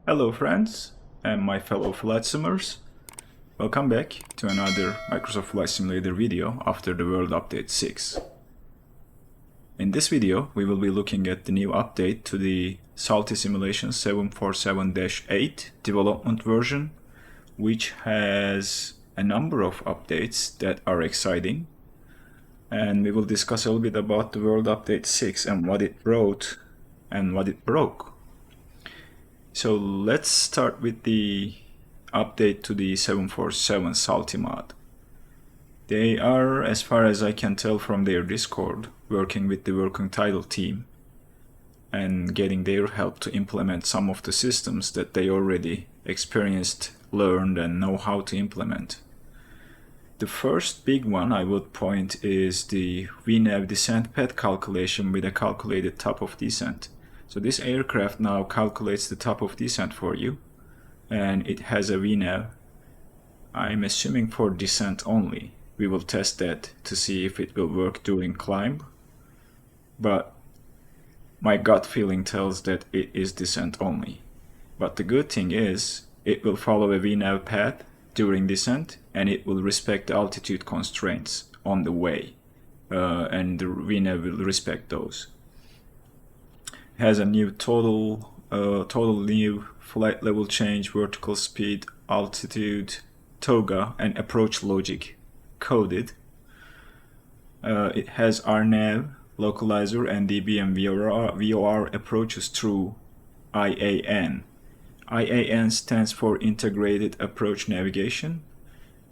Hello friends and my fellow flight simmers. Welcome back to another Microsoft Flight Simulator video after the World Update 6. In this video we will be looking at the new update to the Salty Simulation 747-8 development version, which has a number of updates that are exciting, and we will discuss a little bit about the World Update 6 and what it brought and what it broke. So let's start with the update to the 747 Salty mod. They are, as far as I can tell from their Discord, working with the Untitled team and getting their help to implement some of the systems that they already experienced, learned, and know how to implement. The first big one I would point is the Vnav descent path calculation with a calculated top of descent. So this aircraft now calculates the top of descent for you, and it has a Vnav. I'm assuming for descent only. We will test that to see if it will work during climb, but my gut feeling tells that it is descent only. But the good thing is it will follow a Vnav path during descent, and it will respect the altitude constraints on the way, and the Vnav will respect those. Has a new total new flight level change, vertical speed, altitude, toga, and approach logic coded. It has RNAV, localizer, NDB, and VOR approaches through IAN. IAN stands for Integrated Approach Navigation.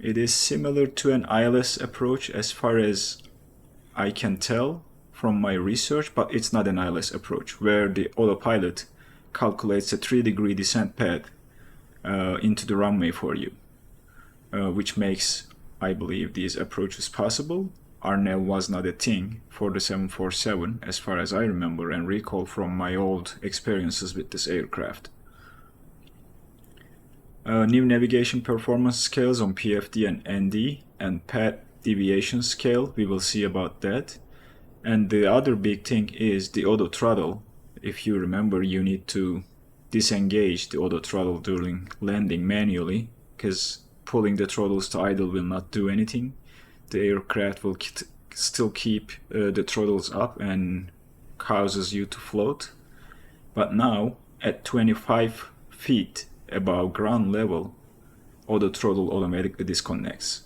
It is similar to an ILS approach as far as I can tell from my research, but it's not an ILS approach, where the Autopilot calculates a 3-degree descent path into the runway for you, which makes, I believe, these approaches possible. RNAV was not a thing for the 747, as far as I remember and recall from my old experiences with this aircraft. New navigation performance scales on PFD and ND, and path deviation scale, we will see about that. And the other big thing is the auto throttle. If you remember, you need to disengage the auto throttle during landing manually, because pulling the throttles to idle will not do anything. The aircraft will still keep the throttles up and causes you to float. But now, at 25 feet above ground level, auto throttle automatically disconnects.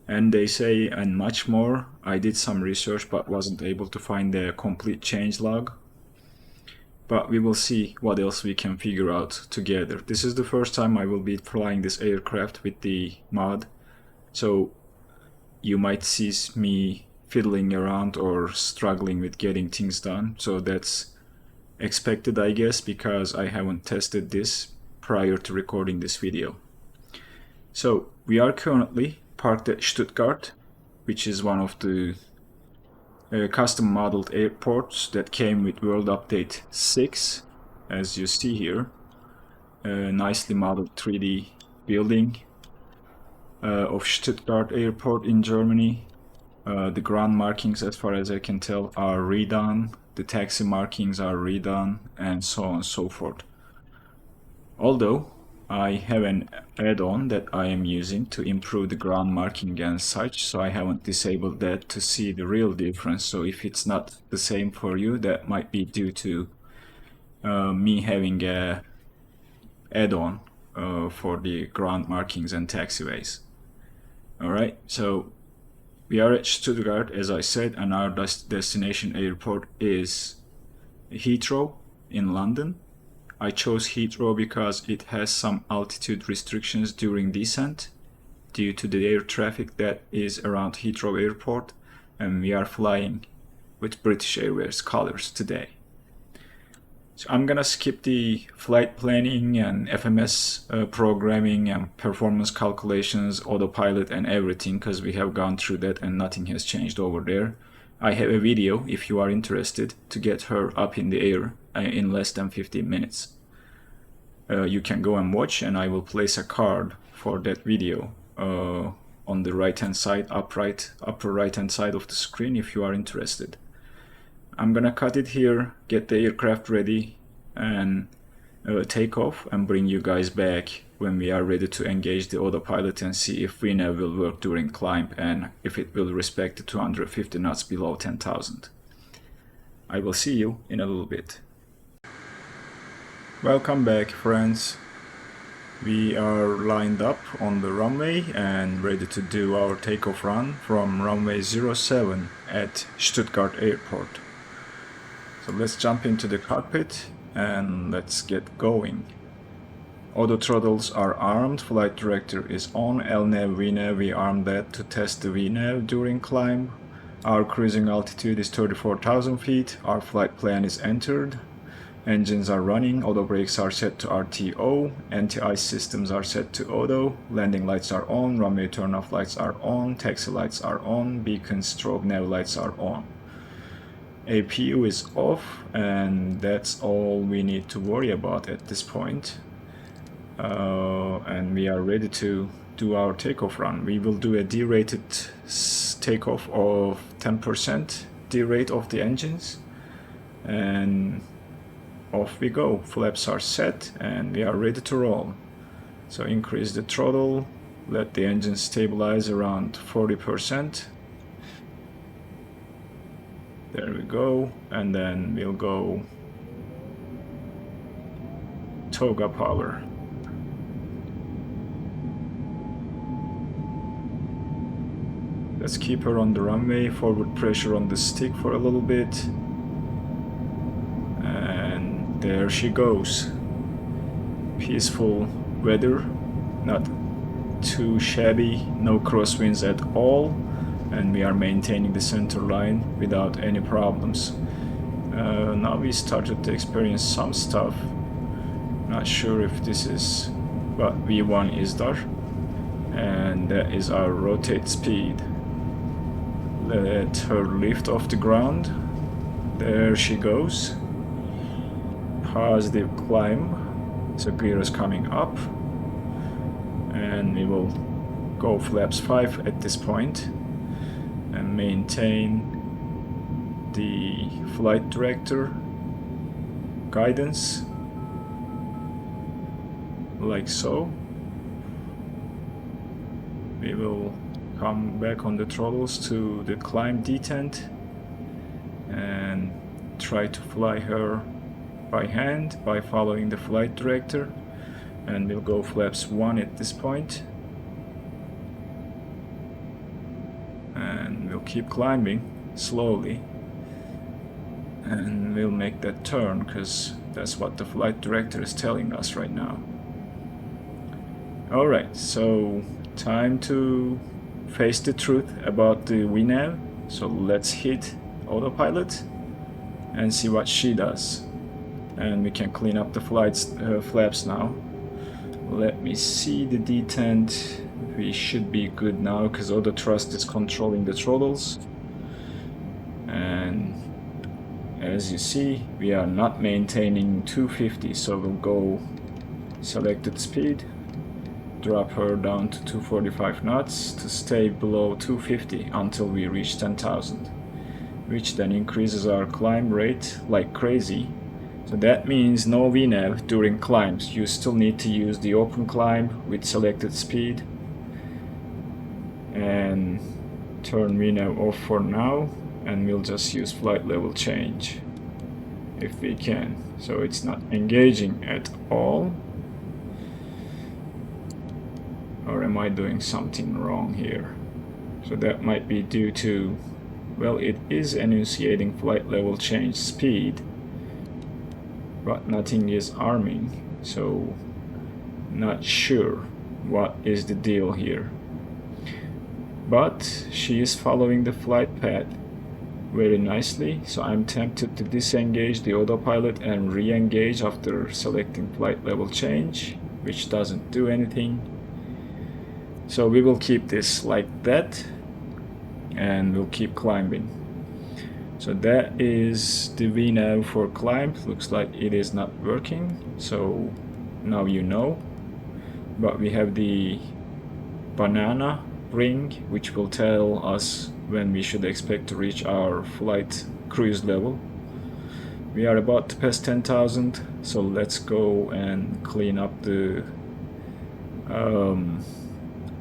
And they say, and much more. I did some research but wasn't able to find the complete change log. But we will see what else we can figure out together. This is the first time I will be flying this aircraft with the mod, so you might see me fiddling around or struggling with getting things done. So that's expected, I guess, because I haven't tested this prior to recording this video. So we are currently parked at Stuttgart, which is one of the custom modeled airports that came with World Update 6, as you see here. Nicely modeled 3D building of Stuttgart Airport in Germany. The ground markings, as far as I can tell, are redone. The taxi markings are redone, and so on and so forth. Although I have an add-on that I am using to improve the ground marking and such, so I haven't disabled that to see the real difference. So if it's not the same for you, that might be due to me having a add-on for the ground markings and taxiways. Alright, so we are at Stuttgart, as I said, and our destination airport is Heathrow in London. I chose Heathrow because it has some altitude restrictions during descent due to the air traffic that is around Heathrow Airport, and we are flying with British Airways colors today. So I'm gonna skip the flight planning and FMS programming and performance calculations, autopilot and everything, because we have gone through that and nothing has changed over there. I have a video, if you are interested, to get her up in the air in less than 15 minutes. You can go and watch, and I will place a card for that video on the right hand side, upper right hand side of the screen if you are interested. I'm gonna cut it here, get the aircraft ready, and takeoff and bring you guys back when we are ready to engage the autopilot and see if Vnav will work during climb and if it will respect the 250 knots below 10,000. I will see you in a little bit. Welcome back, friends. We are lined up on the runway and ready to do our takeoff run from runway 07 at Stuttgart Airport. So let's jump into the cockpit and let's get going. Auto throttles are armed, flight director is on, LNAV, VNAV, we armed that to test the VNAV during climb. Our cruising altitude is 34,000 feet, our flight plan is entered. Engines are running, auto brakes are set to RTO, anti-ice systems are set to auto, landing lights are on, runway turn-off lights are on, taxi lights are on, beacon strobe nav lights are on. APU is off, and that's all we need to worry about at this point. And we are ready to do our takeoff run. We will do a derated takeoff of 10% derate of the engines, and off we go. Flaps are set and we are ready to roll. So increase the throttle, let the engine stabilize around 40%. There we go, and then we'll go toga power. Let's keep her on the runway, forward pressure on the stick for a little bit. There she goes. Peaceful weather, not too shabby, no crosswinds at all, and we are maintaining the center line without any problems. Now we started to experience some stuff. Not sure if this is what V1 is there, and that is our rotate speed. Let her lift off the ground. There she goes. Positive climb, so gear is coming up, and we will go flaps 5 at this point and maintain the flight director guidance like so. We will come back on the throttles to the climb detent and try to fly her by hand by following the flight director, and we'll go flaps 1 at this point, and we'll keep climbing slowly, and we'll make that turn because that's what the flight director is telling us right now. Alright, so time to face the truth about the Vnav. So let's hit autopilot and see what she does. And we can clean up the flaps now. Let me see the detent. We should be good now because auto thrust is controlling the throttles. And as you see, we are not maintaining 250, so we'll go selected speed, drop her down to 245 knots to stay below 250 until we reach 10,000, which then increases our climb rate like crazy. So that means no VNAV during climbs. You still need to use the open climb with selected speed and turn VNAV off for now, and we'll just use flight level change if we can. So it's not engaging at all. Or am I doing something wrong here? So that might be due to, well, it is enunciating flight level change speed, but nothing is arming, so not sure what is the deal here. But she is following the flight path very nicely, so I'm tempted to disengage the autopilot and re-engage after selecting flight level change, which doesn't do anything. So we will keep this like that and we'll keep climbing. So that is the Vnav for climb. Looks like it is not working, so now you know. But we have the banana ring, which will tell us when we should expect to reach our flight cruise level. We are about to pass 10,000, so let's go and clean up the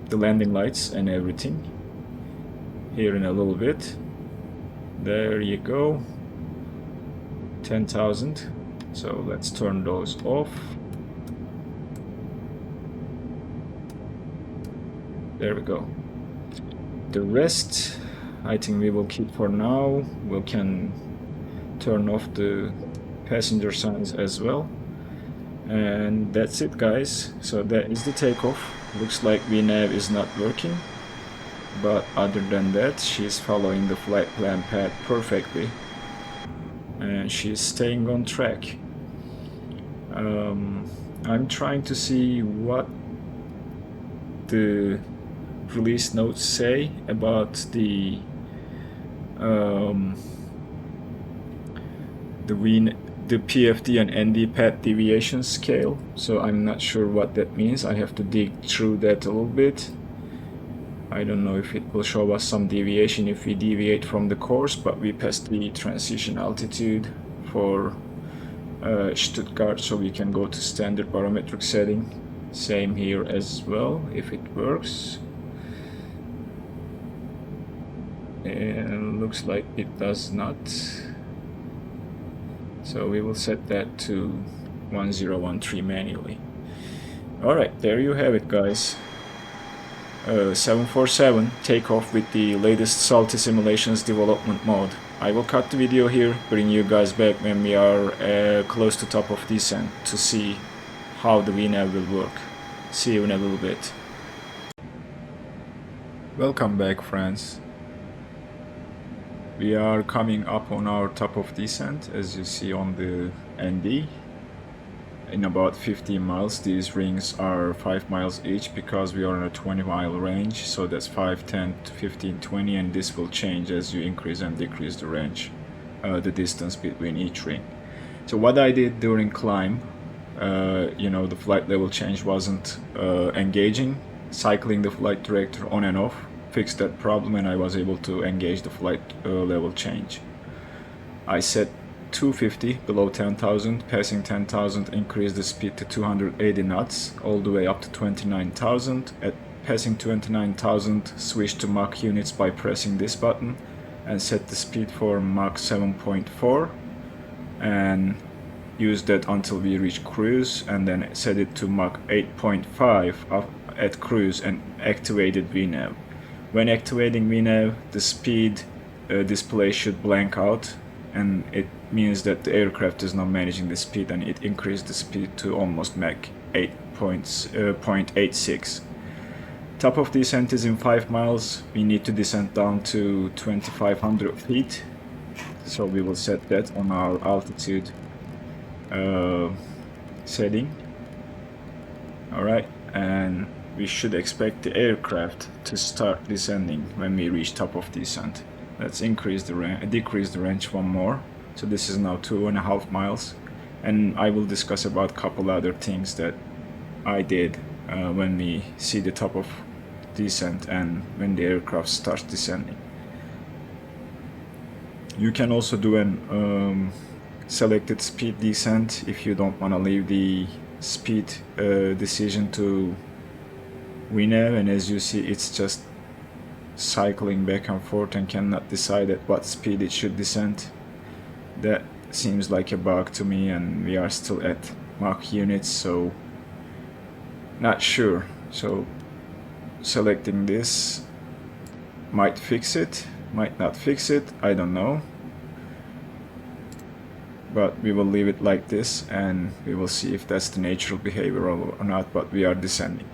landing lights and everything here in a little bit. There you go, 10,000. So let's turn those off. There we go. The rest I think we will keep for now. We can turn off the passenger signs as well. And that's it, guys. So that is the takeoff. Looks like Vnav is not working, but other than that, she's following the flight plan path perfectly, and she's staying on track. I'm trying to see what the release notes say about the PFD and ND path deviation scale, so I'm not sure what that means. I have to dig through that a little bit. I don't know if it will show us some deviation if we deviate from the course, but we passed the transition altitude for Stuttgart, so we can go to standard barometric setting. Same here as well, if it works. And looks like it does not. So we will set that to 1013 manually. Alright, there you have it, guys. 747 takeoff with the latest Salty Simulations development mode. I will cut the video here, bring you guys back when we are close to top of descent to see how the Vnav will work. See you in a little bit. Welcome back, friends. We are coming up on our top of descent, as you see on the ND. In about 15 miles, these rings are 5 miles each because we are in a 20-mile range, so that's 5, 10, 15, 20, and this will change as you increase and decrease the range, the distance between each ring. So what I did during climb, the flight level change wasn't engaging, cycling the flight director on and off fixed that problem, and I was able to engage the flight level change. I set 250 below 10,000, passing 10,000 increased the speed to 280 knots all the way up to 29,000. At passing 29,000, switched to Mach units by pressing this button and set the speed for Mach 7.4 and used that until we reach cruise, and then set it to Mach 8.5 at cruise and activated Vnav. When activating Vnav, the speed display should blank out, and it means that the aircraft is not managing the speed, and it increased the speed to almost Mach 8.86. Top of descent is in 5 miles. We need to descend down to 2,500 feet, so we will set that on our altitude setting. Alright, and we should expect the aircraft to start descending when we reach top of descent. Let's decrease the range one more. So this is now 2.5 miles, and I will discuss about a couple other things that I did when we see the top of descent and when the aircraft starts descending. You can also do an selected speed descent if you don't want to leave the speed decision to Vnav, and as you see, it's just cycling back and forth and cannot decide at what speed it should descend. That seems like a bug to me, and we are still at Mach units, so not sure. So selecting this might fix it, might not fix it, I don't know. But we will leave it like this and we will see if that's the natural behavior or not, but we are descending.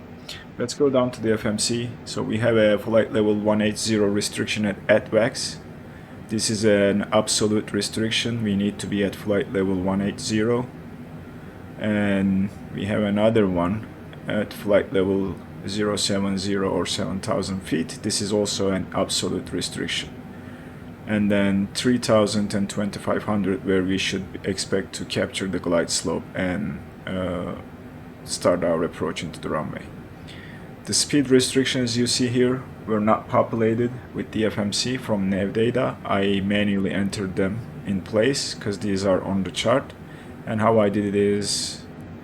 Let's go down to the FMC. So we have a flight level 180 restriction at ATVAX. This is an absolute restriction. We need to be at flight level 180. And we have another one at flight level 070 or 7,000 feet. This is also an absolute restriction. And then 3,000 and 2,500 where we should expect to capture the glide slope and start our approach into the runway. The speed restrictions you see here were not populated with the FMC from nav data. I manually entered them in place because these are on the chart. And how I did it is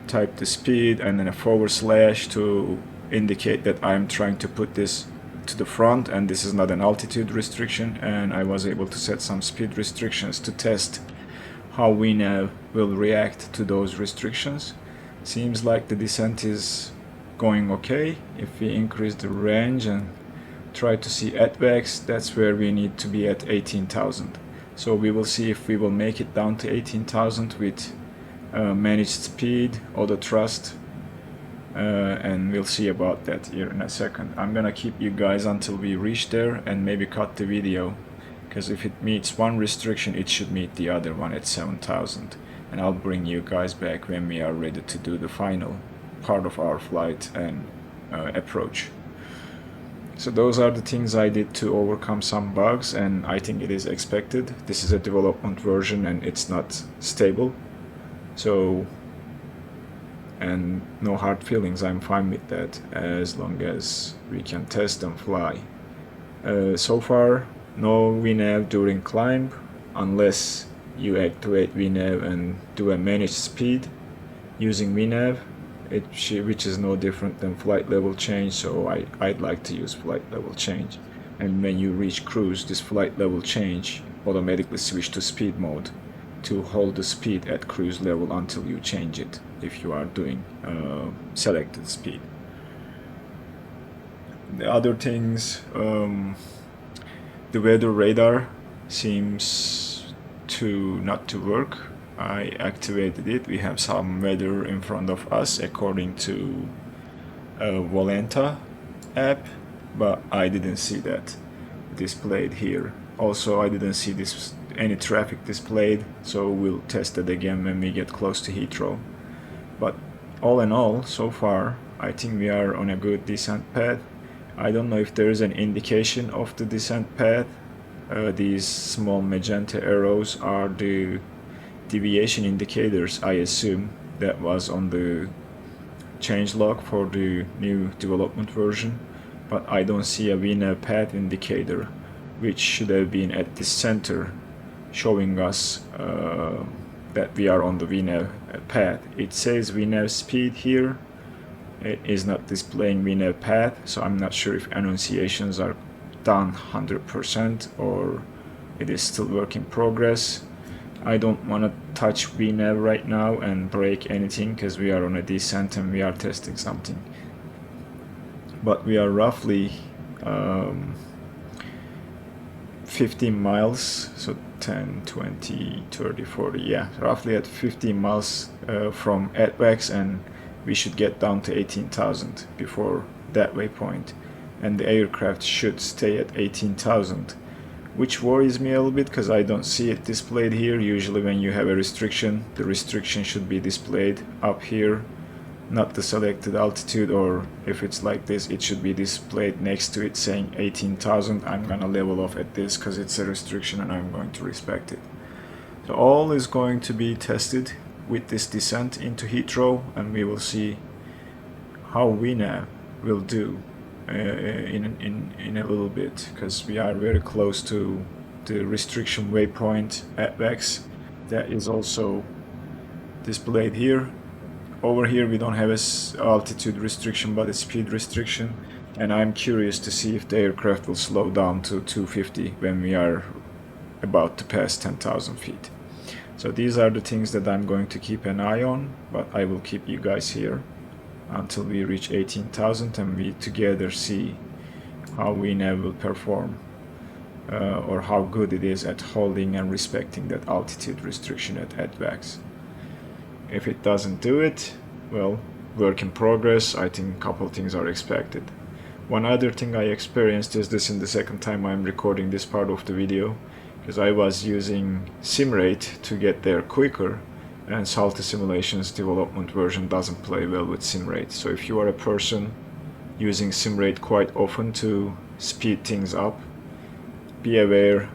type the speed and then a / to indicate that I'm trying to put this to the front, and this is not an altitude restriction, and I was able to set some speed restrictions to test how Vnav will react to those restrictions. Seems like the descent is going okay. If we increase the range and try to see ATVX, that's where we need to be at 18,000. So we will see if we will make it down to 18,000 with managed speed, auto thrust, and we'll see about that here in a second. I'm gonna keep you guys until we reach there and maybe cut the video, because if it meets one restriction it should meet the other one at 7,000, and I'll bring you guys back when we are ready to do the final part of our flight and approach. So those are the things I did to overcome some bugs, and I think it is expected. This is a development version and it's not stable, so, and no hard feelings, I'm fine with that as long as we can test and fly. So far no Vnav during climb unless you activate Vnav and do a managed speed using Vnav, which is no different than flight level change, so I'd like to use flight level change. And when you reach cruise, this flight level change automatically switch to speed mode to hold the speed at cruise level until you change it if you are doing selected speed. The other things, the weather radar seems to not to work. I activated it. We have some weather in front of us according to Volanta app, but I didn't see that displayed here. Also, I didn't see any traffic displayed, so we'll test it again when we get close to Heathrow. But all in all, so far I think we are on a good descent path. I don't know if there is an indication of the descent path. These small magenta arrows are the deviation indicators, I assume, that was on the changelog for the new development version, but I don't see a Vnav path indicator, which should have been at the center showing us that we are on the Vnav path. It says Vnav speed here. It is not displaying Vnav path, so I'm not sure if annunciations are done 100% or it is still work in progress. I don't want to touch Vnav right now and break anything because we are on a descent and we are testing something. But we are roughly 15 miles, so 10, 20, 30, 40, yeah, roughly at 15 miles from ATVX, and we should get down to 18,000 before that waypoint, and the aircraft should stay at 18,000, which worries me a little bit because I don't see it displayed here. Usually when you have a restriction, the restriction should be displayed up here, not the selected altitude, or if it's like this, it should be displayed next to it saying 18,000. I'm gonna level off at this because it's a restriction and I'm going to respect it. So all is going to be tested with this descent into Heathrow, and we will see how Vnav will do in a little bit, because we are very close to the restriction waypoint at VEX. That is also displayed here. Over here we don't have a altitude restriction but a speed restriction, and I'm curious to see if the aircraft will slow down to 250 when we are about to pass 10,000 feet. So these are the things that I'm going to keep an eye on, but I will keep you guys here until we reach 18,000 and we together see how Vnav will perform, or how good it is at holding and respecting that altitude restriction at ATVX. If it doesn't do it, well, work in progress. I think a couple things are expected. One other thing I experienced is this in the second time I'm recording this part of the video, because I was using SimRate to get there quicker, and Salty Simulations development version doesn't play well with SimRate. So if you are a person using SimRate quite often to speed things up, be aware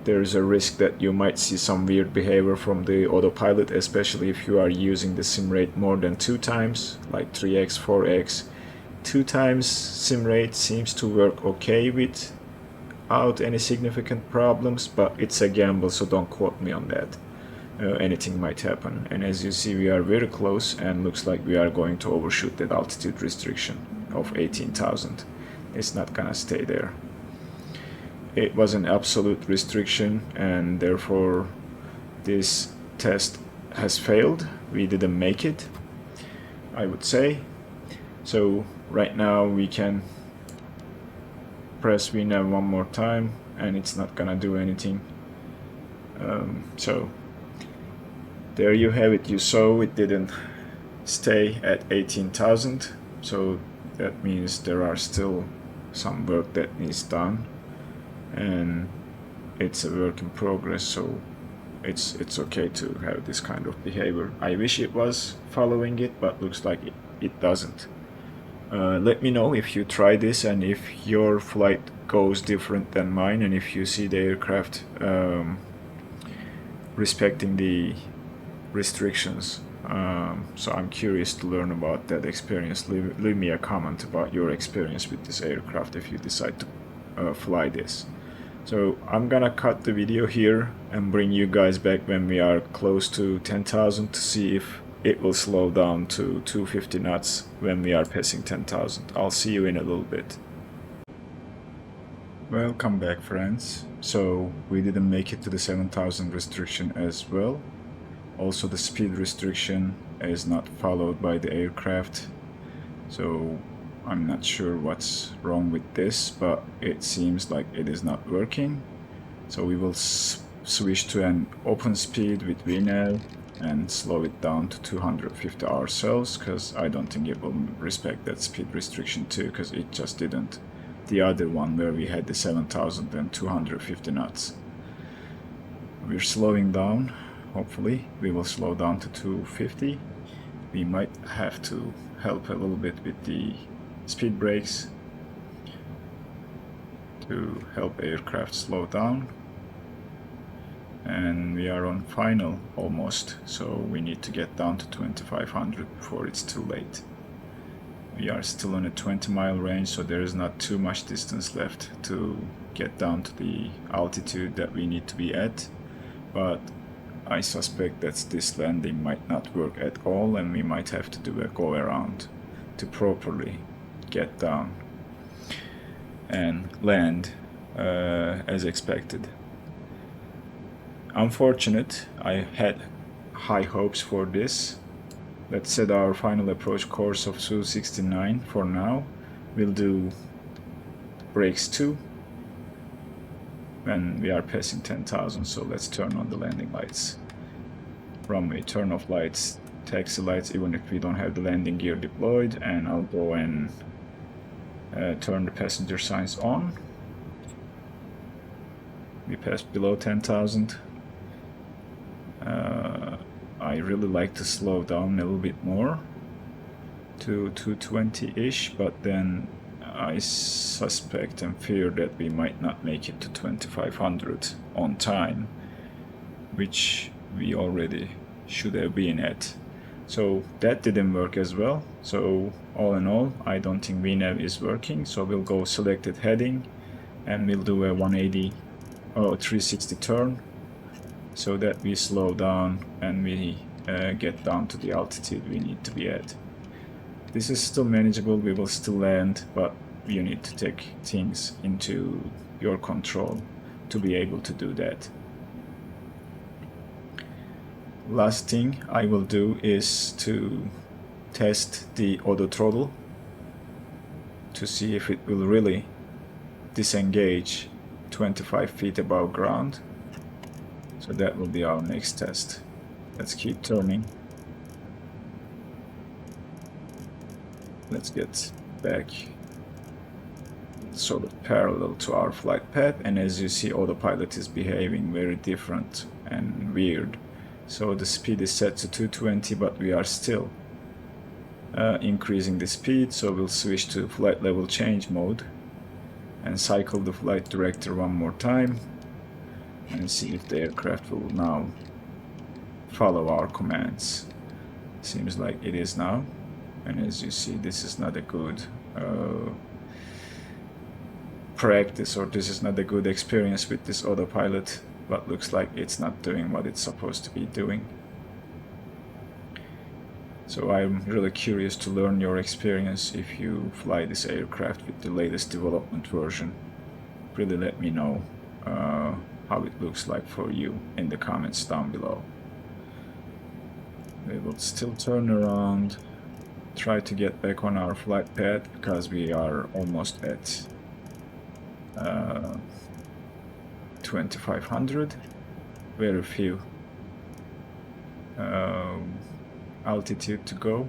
there is a risk that you might see some weird behavior from the Autopilot, especially if you are using the SimRate more than 2 times, like 3x, 4x. 2 times sim rate seems to work okay without any significant problems, but it's a gamble, so don't quote me on that. Anything might happen. And as you see, we are very close, and looks like we are going to overshoot that altitude restriction of 18,000. It's not gonna stay there. It was an absolute restriction, and therefore this test has failed. We didn't make it, I would say. So right now we can press Vnav one more time, and it's not gonna do anything. So there you have it. You saw it didn't stay at 18,000, so that means there are still some work that needs done, and it's a work in progress, so it's okay to have this kind of behavior. I wish it was following it, but looks like it doesn't. Let me know if you try this and if your flight goes different than mine, and if you see the aircraft respecting the restrictions. So I'm curious to learn about that experience. Leave me a comment about your experience with this aircraft if you decide to fly this. So I'm gonna cut the video here and bring you guys back when we are close to 10,000 to see if it will slow down to 250 knots when we are passing 10,000. I'll see you in a little bit. Welcome back, friends. So we didn't make it to the 7,000 restriction as well. Also, the speed restriction is not followed by the aircraft, so I'm not sure what's wrong with this, but it seems like it is not working. So we will switch to an open speed with Vnav and slow it down to 250 ourselves, because I don't think it will respect that speed restriction too, because it just didn't. The other one where we had the 7,000 and 250 knots. We're slowing down. Hopefully we will slow down to 250. We might have to help a little bit with the speed brakes to help aircraft slow down. And we are on final almost, so we need to get down to 2500 before it's too late. We are still on a 20-mile range, so there is not too much distance left to get down to the altitude that we need to be at, but I suspect that this landing might not work at all, and we might have to do a go around to properly get down and land as expected. Unfortunate, I had high hopes for this. Let's set our final approach course of 269 for now. We'll do brakes 2 when we are passing 10,000, so let's turn on the landing lights. Runway turn off lights, taxi lights, even if we don't have the landing gear deployed, and I'll go and turn the passenger signs on. We passed below 10,000. I really like to slow down a little bit more to 220-ish, but then I suspect and fear that we might not make it to 2500 on time, which we already should have been at. So that didn't work as well. So all in all, I don't think Vnav is working, so we'll go selected heading and we'll do a 360 turn so that we slow down and we get down to the altitude we need to be at. This is still manageable, we will still land, but you need to take things into your control to be able to do that. Last thing I will do is to test the auto throttle to see if it will really disengage 25 feet above ground. So that will be our next test. Let's keep turning. Let's get back sort of parallel to our flight path, and as you see, Autopilot is behaving very different and weird. So the speed is set to 220, but we are still increasing the speed, so we'll switch to flight level change mode and cycle the flight director one more time and see if the aircraft will now follow our commands. Seems like it is now, and as you see, this is not a good practice, or this is not a good experience with this autopilot, but looks like it's not doing what it's supposed to be doing. So I'm really curious to learn your experience if you fly this aircraft with the latest development version. Really let me know how it looks like for you in the comments down below. We will still turn around, try to get back on our flight path because we are almost at 2500. Very few altitude to go,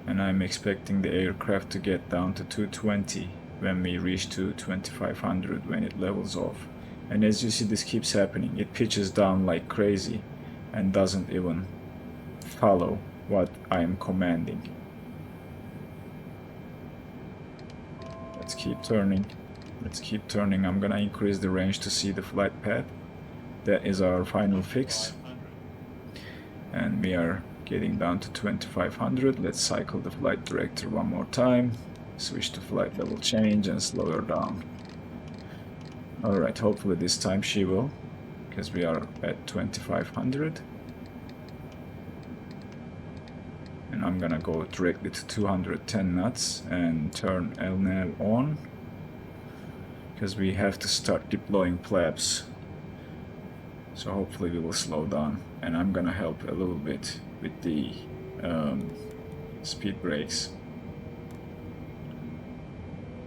and I'm expecting the aircraft to get down to 220 when we reach to 2500 when it levels off. And as you see, this keeps happening. It pitches down like crazy and doesn't even follow what I am commanding. Let's keep turning. Let's keep turning. I'm gonna increase the range to see the flight path. That is our final fix. And we are getting down to 2500. Let's cycle the flight director one more time. Switch to flight level change and slow her down. Alright, hopefully this time she will, because we are at 2500. And I'm gonna go directly to 210 knots and turn LNAV on, because we have to start deploying flaps. So hopefully we will slow down, and I'm gonna help a little bit with the speed brakes.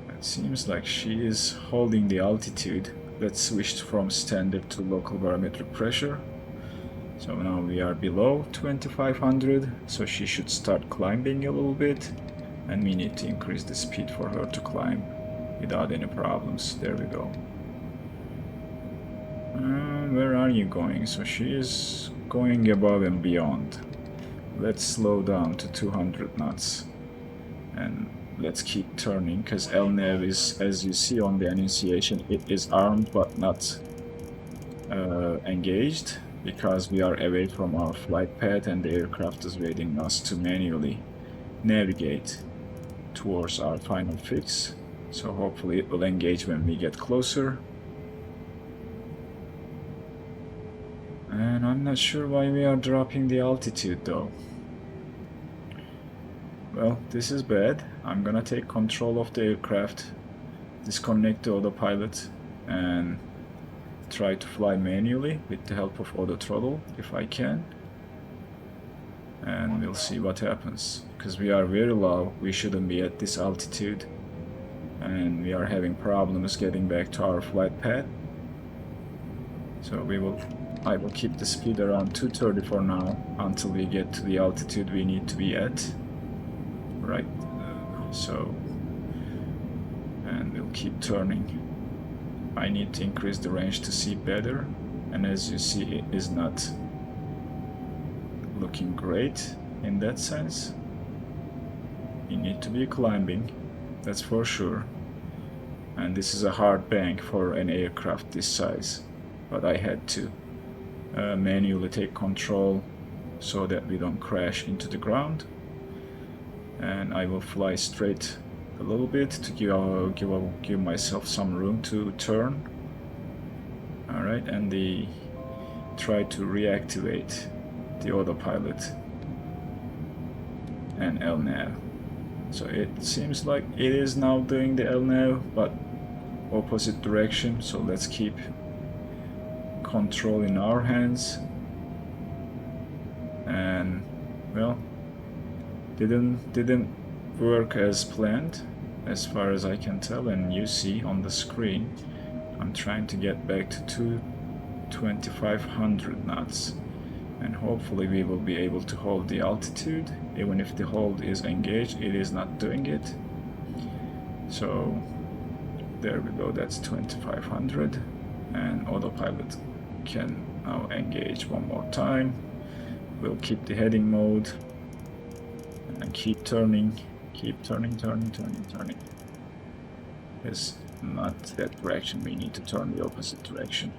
It seems like she is holding the altitude. Let's switch from standard to local barometric pressure. So now we are below 2500, so she should start climbing a little bit, and we need to increase the speed for her to climb without any problems. There we go. Where are you going? So she is going above and beyond. Let's slow down to 200 knots and let's keep turning, because LNAV is, as you see on the annunciation, it is armed but not engaged, because we are away from our flight path and the aircraft is waiting us to manually navigate towards our final fix. So hopefully it will engage when we get closer. And I'm not sure why we are dropping the altitude though. Well, this is bad. I'm gonna take control of the aircraft, disconnect the autopilot, and try to fly manually with the help of auto throttle if I can. And we'll see what happens, because we are very low. We shouldn't be at this altitude, and we are having problems getting back to our flight path. So I will keep the speed around 230 for now until we get to the altitude we need to be at. Right, so, and we'll keep turning. I need to increase the range to see better, and as you see, it is not looking great in that sense. You need to be climbing, that's for sure. And this is a hard bank for an aircraft this size, but I had to manually take control so that we don't crash into the ground. And I will fly straight a little bit to give myself some room to turn. Alright, and try to reactivate the autopilot and LNAV. So it seems like it is now doing the LNAV, but opposite direction. So let's keep control in our hands. And well, didn't work as planned as far as I can tell, and you see on the screen I'm trying to get back to 2500 knots, and hopefully we will be able to hold the altitude. Even if the hold is engaged, it is not doing it. So there we go, that's 2500, and autopilot can now engage one more time. We'll keep the heading mode and keep turning, turning. It's not that direction, we need to turn the opposite direction.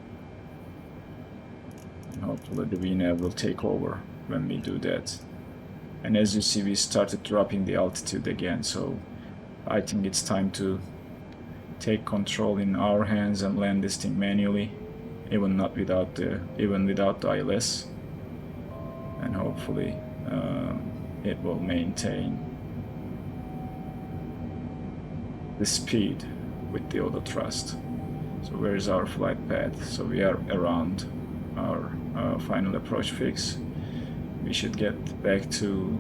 And hopefully the V-Nav will take over when we do that. And as you see, we started dropping the altitude again, so I think it's time to take control in our hands and land this thing manually, even without the ILS, and hopefully it will maintain the speed with the auto thrust. So where is our flight path? So we are around our final approach fix. We should get back to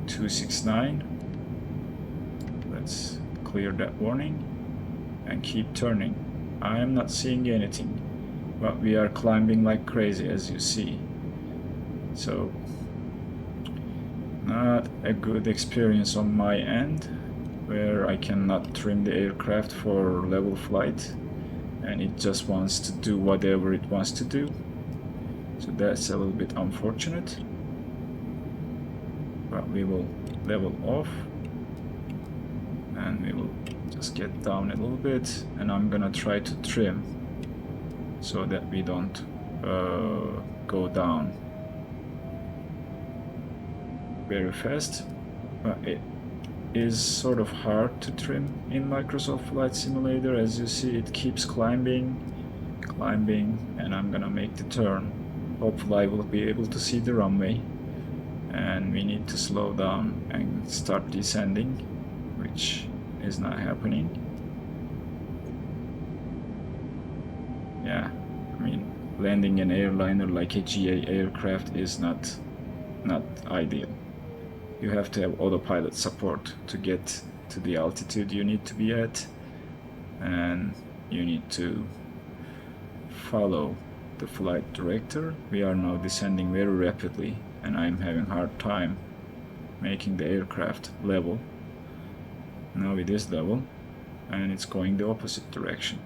269. Let's clear that warning and keep turning. I am not seeing anything, but we are climbing like crazy, as you see. So not a good experience on my end, where I cannot trim the aircraft for level flight and it just wants to do whatever it wants to do. So that's a little bit unfortunate, but we will level off and we will just get down a little bit, and I'm gonna try to trim so that we don't go down very fast. But it is sort of hard to trim in Microsoft Flight Simulator. As you see, it keeps climbing, and I'm gonna make the turn. Hopefully I will be able to see the runway, and we need to slow down and start descending, which is not happening. Yeah, I mean, landing an airliner like a GA aircraft is not ideal. You have to have autopilot support to get to the altitude you need to be at, and you need to follow the flight director. We are now descending very rapidly, and I'm having a hard time making the aircraft level. Now it is level, and it's going the opposite direction.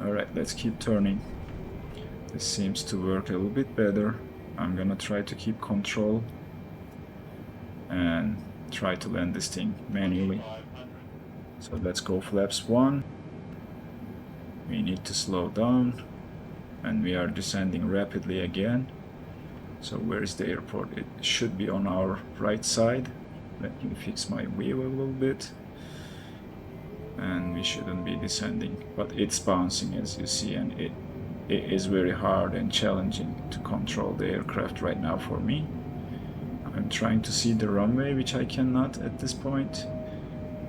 Alright, let's keep turning. This seems to work a little bit better. I'm gonna try to keep control and try to land this thing manually. So let's go flaps 1. We need to slow down, and we are descending rapidly again. So where is the airport? It should be on our right side. Let me fix my wheel a little bit, and we shouldn't be descending, but it's bouncing, as you see, and it is very hard and challenging to control the aircraft right now for me. I'm trying to see the runway, which I cannot at this point.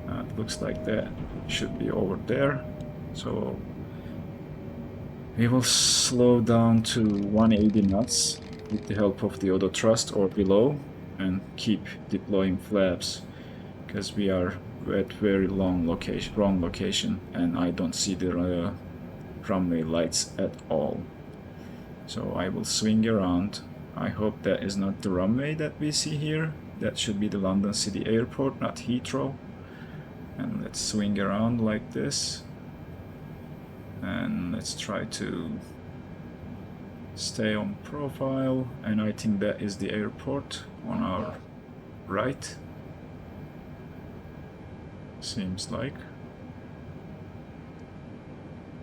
It looks like that should be over there. So we will slow down to 180 knots with the help of the auto thrust or below, and keep deploying flaps, because we are at very wrong location, and I don't see the runway lights at all. So I will swing around. I hope that is not the runway that we see here. That should be the London City Airport, not Heathrow. And let's swing around like this, and let's try to stay on profile, and I think that is the airport on our right. Seems like.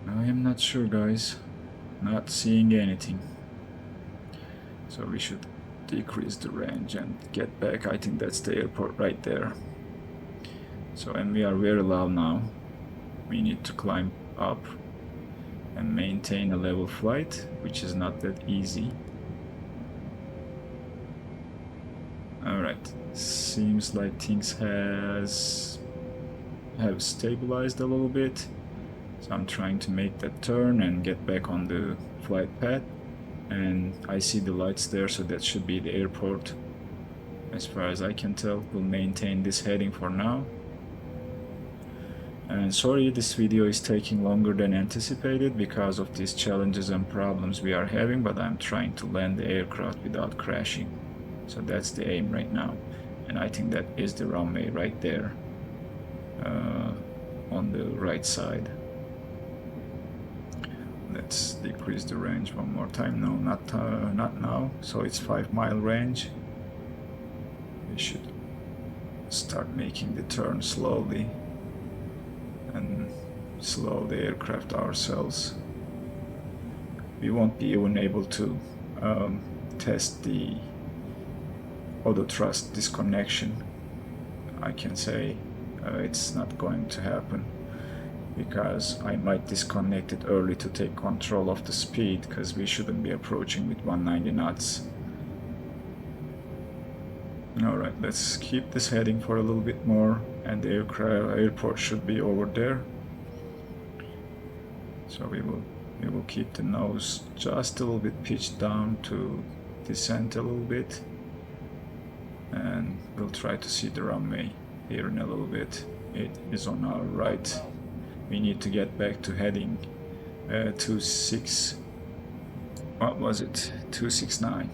I am not sure, guys. Not seeing anything. So we should decrease the range and get back. I think that's the airport right there. So, and we are very low now. We need to climb up and maintain a level flight, which is not that easy. Alright, seems like things have stabilized a little bit. So I'm trying to make that turn and get back on the flight path, and I see the lights there, so that should be the airport. As far as I can tell, we'll maintain this heading for now. And sorry this video is taking longer than anticipated because of these challenges and problems we are having, but I'm trying to land the aircraft without crashing. So that's the aim right now, and I think that is the runway right there on the right side. Let's decrease the range one more time. No, not now. So it's 5-mile range. We should start making the turn slowly and slow the aircraft ourselves. We won't be even able to test the auto thrust disconnection, I can say, it's not going to happen, because I might disconnect it early to take control of the speed, because we shouldn't be approaching with 190 knots. Alright, let's keep this heading for a little bit more, and the airport should be over there. So we will keep the nose just a little bit pitched down to descend a little bit, and we'll try to see the runway here in a little bit. It is on our right. We need to get back to heading 269.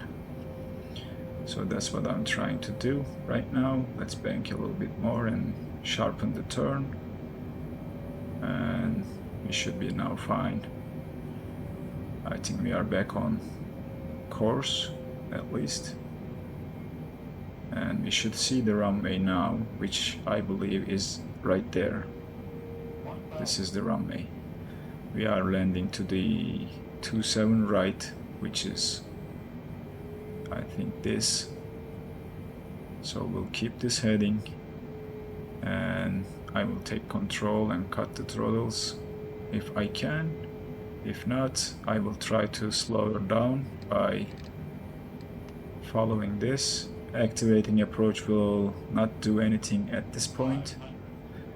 So that's what I'm trying to do right now. Let's bank a little bit more and sharpen the turn, and we should be now fine. I think we are back on course, at least, and we should see the runway now, which I believe is right there. This is the runway. We are landing to the 27 right, which is, I think, this. So we'll keep this heading, and I will take control and cut the throttles if I can. If not, I will try to slow her down by following this. Activating approach will not do anything at this point,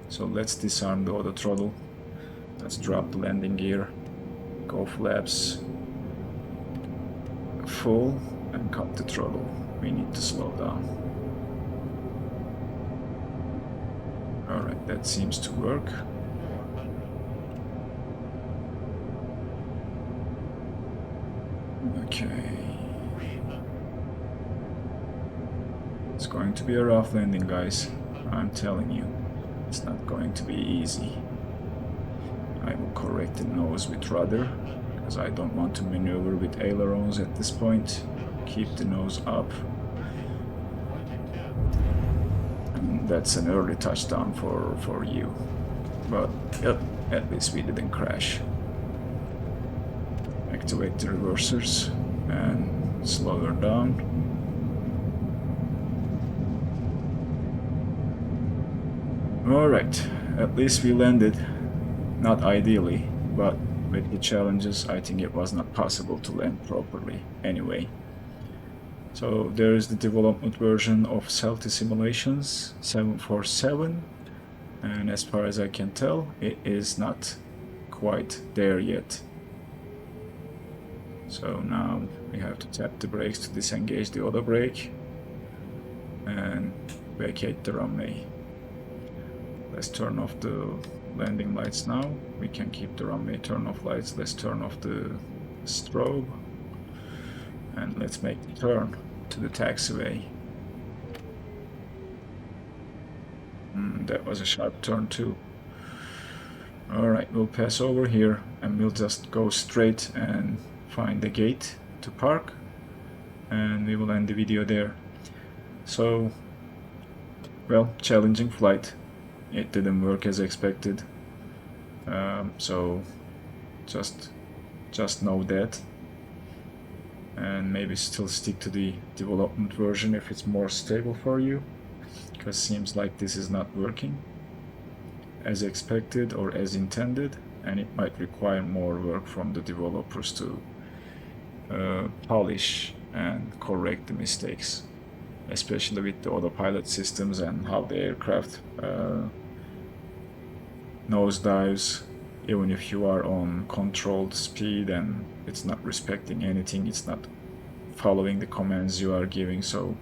so let's disarm the auto throttle. Let's drop the landing gear, go flaps full, and cut the throttle. We need to slow down. Alright, that seems to work. Okay. It's going to be a rough landing, guys. I'm telling you, it's not going to be easy. I will correct the nose with rudder, because I don't want to maneuver with ailerons at this point. Keep the nose up. And that's an early touchdown for you. But yep, at least we didn't crash. Activate the reversers and slow her down. Alright, at least we landed. Not ideally, but with the challenges, I think it was not possible to land properly anyway. So there is the development version of Celtic Simulations 747, and as far as I can tell, it is not quite there yet. So now we have to tap the brakes to disengage the auto brake and vacate the runway. Let's turn off the landing lights now. We can keep the runway turn off lights. Let's turn off the strobe, and let's make the turn to the taxiway. That was a sharp turn too. Alright, we'll pass over here and we'll just go straight and find the gate to park, and we will end the video there. So, well, challenging flight. It didn't work as expected. So just know that, and maybe still stick to the development version if it's more stable for you, because seems like this is not working as expected or as intended, and it might require more work from the developers to polish and correct the mistakes, especially with the autopilot systems and how the aircraft nosedives, even if you are on controlled speed and it's not respecting anything, it's not following the commands you are giving. So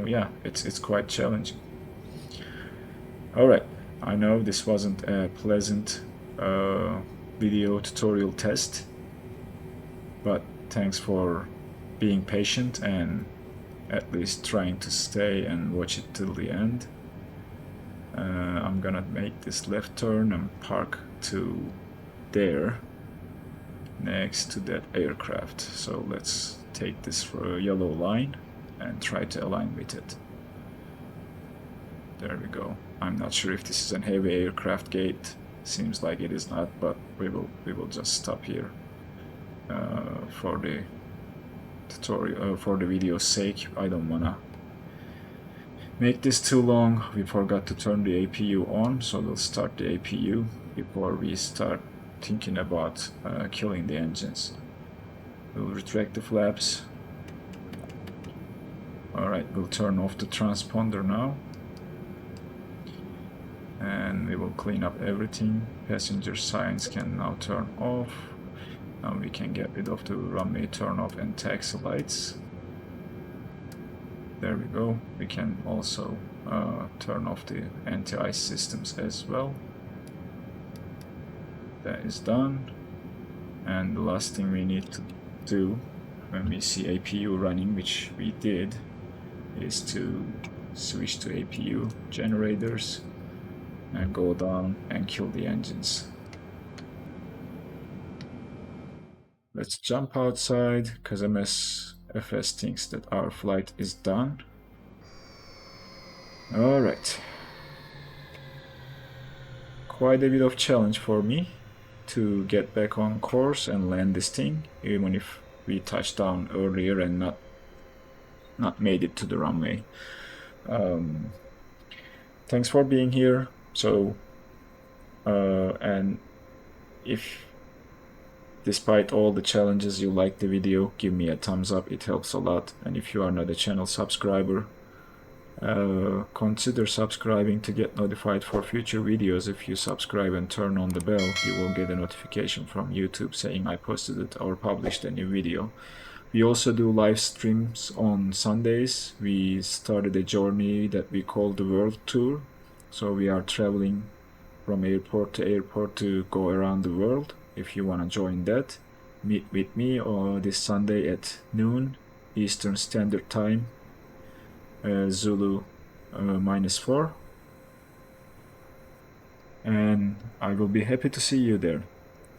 yeah, it's quite challenging. Alright, I know this wasn't a pleasant video tutorial test, but thanks for being patient and at least trying to stay and watch it till the end. I'm gonna make this left turn and park to there, next to that aircraft. So let's take this for a yellow line and try to align with it. There we go. I'm not sure if this is an heavy aircraft gate. Seems like it is not, but we will just stop here for the tutorial, for the video's sake. I don't wanna make this too long, we forgot to turn the APU on, so we'll start the APU before we start thinking about killing the engines. We'll retract the flaps. Alright, we'll turn off the transponder now. And we will clean up everything. Passenger signs can now turn off. Now we can get rid of the runway turn off and taxi lights. There we go. We can also turn off the anti-ice systems as well. That is done. And the last thing we need to do when we see APU running, which we did, is to switch to APU generators and go down and kill the engines. Let's jump outside because MSFS thinks that our flight is done. Alright. Quite a bit of challenge for me to get back on course and land this thing, even if we touched down earlier and not made it to the runway. Thanks for being here. So, and if despite all the challenges you like the video, give me a thumbs up, it helps a lot. And if you are not a channel subscriber, consider subscribing to get notified for future videos. If you subscribe and turn on the bell, you will get a notification from YouTube saying I posted it or published a new video. We also do live streams on Sundays. We started a journey that we call the World Tour. So we are traveling from airport to airport to go around the world. If you want to join that, meet with me this Sunday at noon Eastern Standard Time, Zulu -4. And I will be happy to see you there.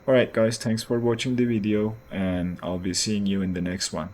Alright guys, thanks for watching the video and I'll be seeing you in the next one.